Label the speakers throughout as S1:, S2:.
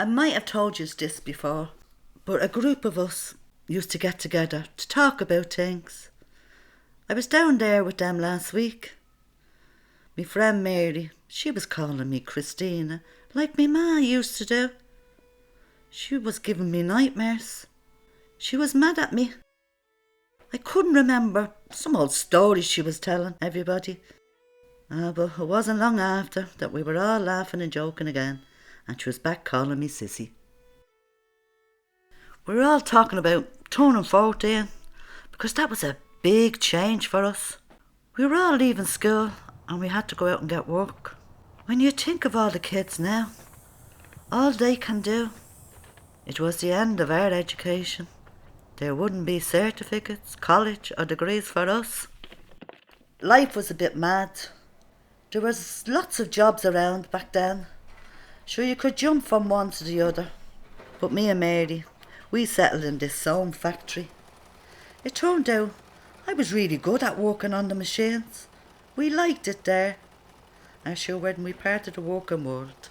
S1: I might have told you this before, but a group of us used to get together to talk about things. I was down there with them last week. Me friend Mary, she was calling me Christina, like me ma used to do. She was giving me nightmares. She was mad at me. I couldn't remember some old stories she was telling everybody. But it wasn't long after that we were all laughing and joking again, and she was back calling me Sissy. We were all talking about turning 14, because that was a big change for us. We were all leaving school and we had to go out and get work. When you think of all the kids now, all they can do, it was the end of our education. There wouldn't be certificates, college or degrees for us. Life was a bit mad. There was lots of jobs around back then. Sure, you could jump from one to the other. But me and Mary, we settled in this sewing factory. It turned out I was really good at working on the machines. We liked it there. And sure, when we parted the working world.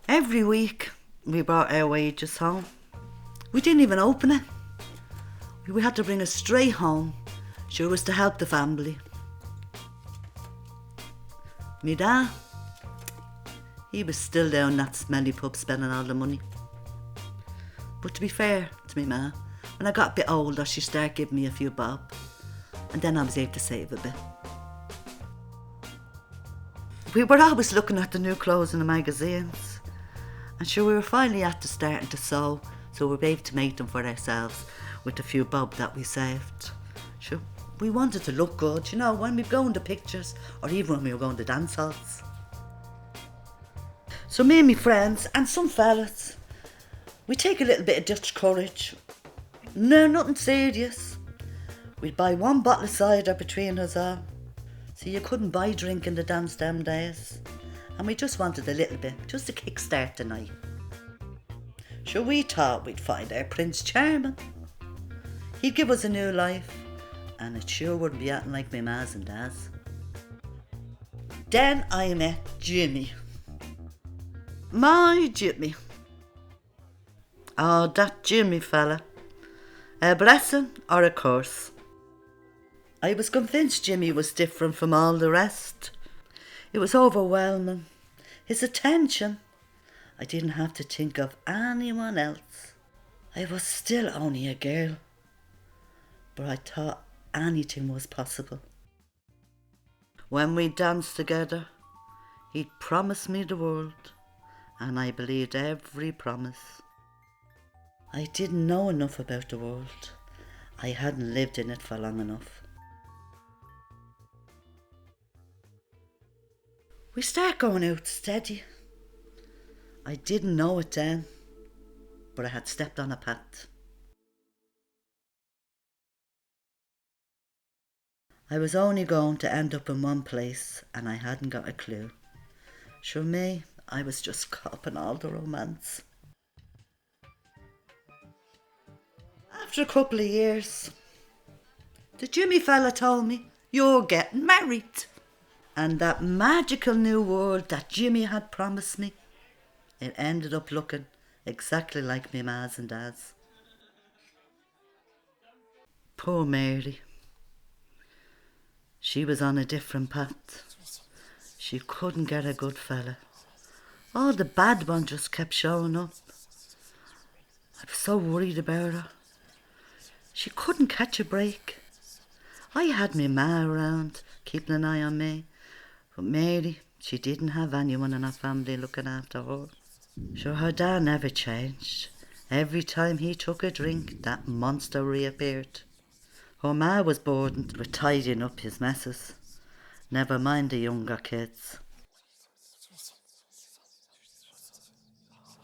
S1: Every week we brought our wages home. We didn't even open it. We had to bring it straight home. Sure, it was to help the family. Me dad, he was still down that smelly pub spending all the money. But to be fair to me ma, when I got a bit older, she started giving me a few bob, and then I was able to save a bit. We were always looking at the new clothes in the magazines, and sure, we were finally at the starting to sew, so we were able to make them for ourselves with a few bob that we saved. Sure, we wanted to look good, you know, when we go into pictures, or even when we were going to dance halls. So me and my friends, and some fellas, we take a little bit of Dutch courage. No, nothing serious. We'd buy one bottle of cider between us all. So you couldn't buy drink in the dance them days. And we just wanted a little bit, just to kickstart the night. Sure, we thought we'd find our Prince Charming. He'd give us a new life, and it sure wouldn't be acting like my mas and dads. Then I met Jimmy. My Jimmy. Oh, that Jimmy fella. A blessing or a curse. I was convinced Jimmy was different from all the rest. It was overwhelming. His attention. I didn't have to think of anyone else. I was still only a girl, but I thought anything was possible. When we danced together, he'd promised me the world, and I believed every promise. I didn't know enough about the world. I hadn't lived in it for long enough. We start going out steady. I didn't know it then, but I had stepped on a path. I was only going to end up in one place, and I hadn't got a clue. Sure me, I was just caught up in all the romance. After a couple of years, the Jimmy fella told me, "You're getting married." And that magical new world that Jimmy had promised me, it ended up looking exactly like me mas and dads. Poor Mary. She was on a different path. She couldn't get a good fella. All the bad ones just kept showing up. I was so worried about her. She couldn't catch a break. I had my ma around, keeping an eye on me. But Mary, she didn't have anyone in her family looking after her. Sure, her dad never changed. Every time he took a drink, that monster reappeared. Her ma was burdened with tidying up his messes. Never mind the younger kids.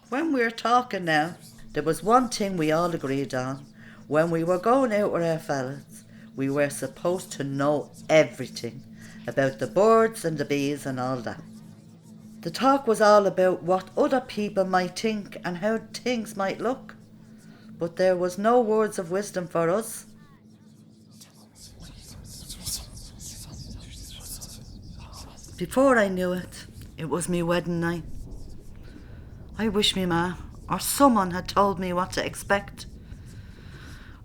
S1: When we were talking now, there was one thing we all agreed on. When we were going out with our fellas, we were supposed to know everything about the birds and the bees and all that. The talk was all about what other people might think and how things might look. But there was no words of wisdom for us. Before I knew it, it was me wedding night. I wish me ma or someone had told me what to expect.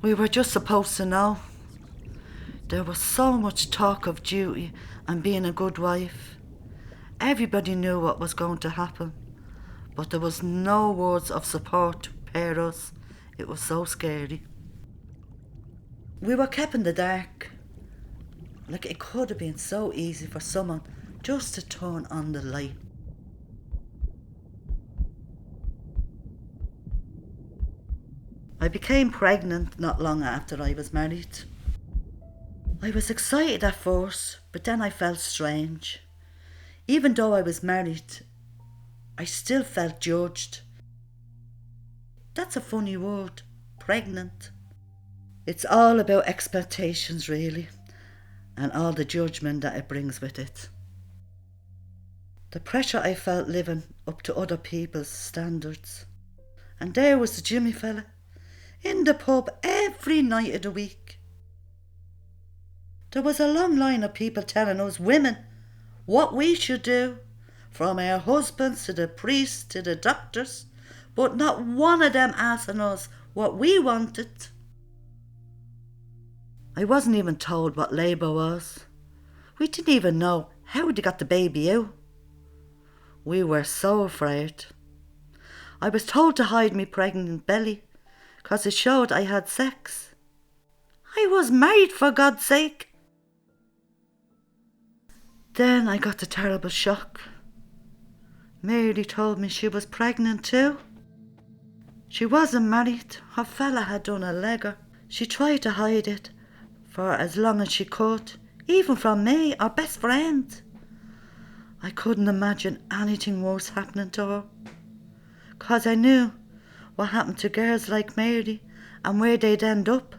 S1: We were just supposed to know. There was so much talk of duty and being a good wife. Everybody knew what was going to happen, but there was no words of support to prepare us. It was so scary. We were kept in the dark. Like, it could have been so easy for someone just to turn on the light. I became pregnant not long after I was married. I was excited at first, but then I felt strange. Even though I was married, I still felt judged. That's a funny word, pregnant. It's all about expectations, really, and all the judgment that it brings with it. The pressure I felt living up to other people's standards. And there was the Jimmy fella, in the pub every night of the week. There was a long line of people telling us women what we should do, from our husbands to the priests to the doctors, but not one of them asking us what we wanted. I wasn't even told what labour was. We didn't even know how they got the baby out. We were so afraid. I was told to hide me pregnant belly, 'cause it showed I had sex. I was married, for God's sake. Then I got the terrible shock. Mary told me she was pregnant too. She wasn't married. Her fella had done a legger. She tried to hide it for as long as she could, even from me, our best friend. I couldn't imagine anything worse happening to her, 'cause I knew what happened to girls like Mary and where they'd end up.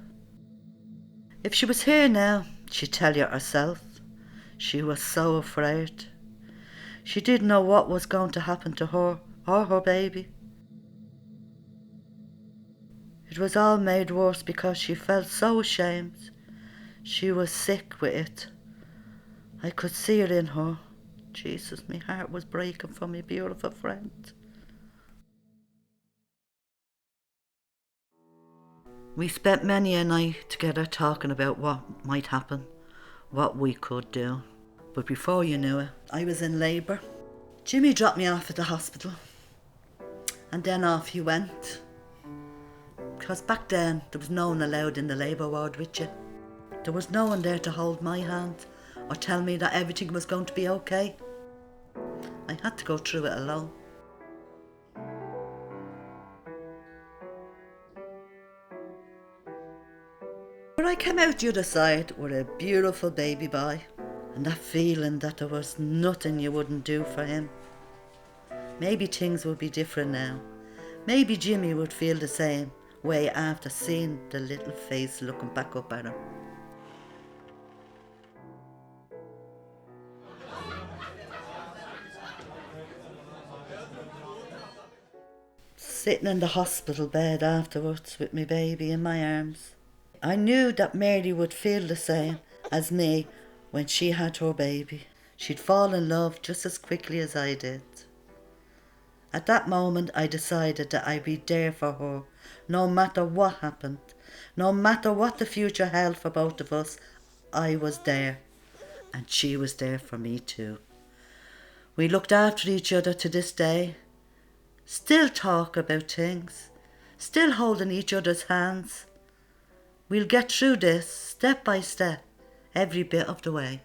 S1: If she was here now, she'd tell you herself. She was so afraid. She didn't know what was going to happen to her or her baby. It was all made worse because she felt so ashamed. She was sick with it. I could see it in her. Jesus, my heart was breaking for my beautiful friend. We spent many a night together talking about what might happen, what we could do. But before you knew it, I was in labour. Jimmy dropped me off at the hospital, and then off he went. Because back then, there was no one allowed in the labour ward with you. There was no one there to hold my hand or tell me that everything was going to be okay. I had to go through it alone. But I came out the other side with a beautiful baby boy, and that feeling that there was nothing you wouldn't do for him. Maybe things would be different now. Maybe Jimmy would feel the same way after seeing the little face looking back up at him. Sitting in the hospital bed afterwards with my baby in my arms, I knew that Mary would feel the same as me when she had her baby. She'd fall in love just as quickly as I did. At that moment I decided that I'd be there for her, no matter what happened, no matter what the future held for both of us. I was there, and she was there for me too. We looked after each other to this day, still talk about things, still holding each other's hands. We'll get through this step by step, every bit of the way.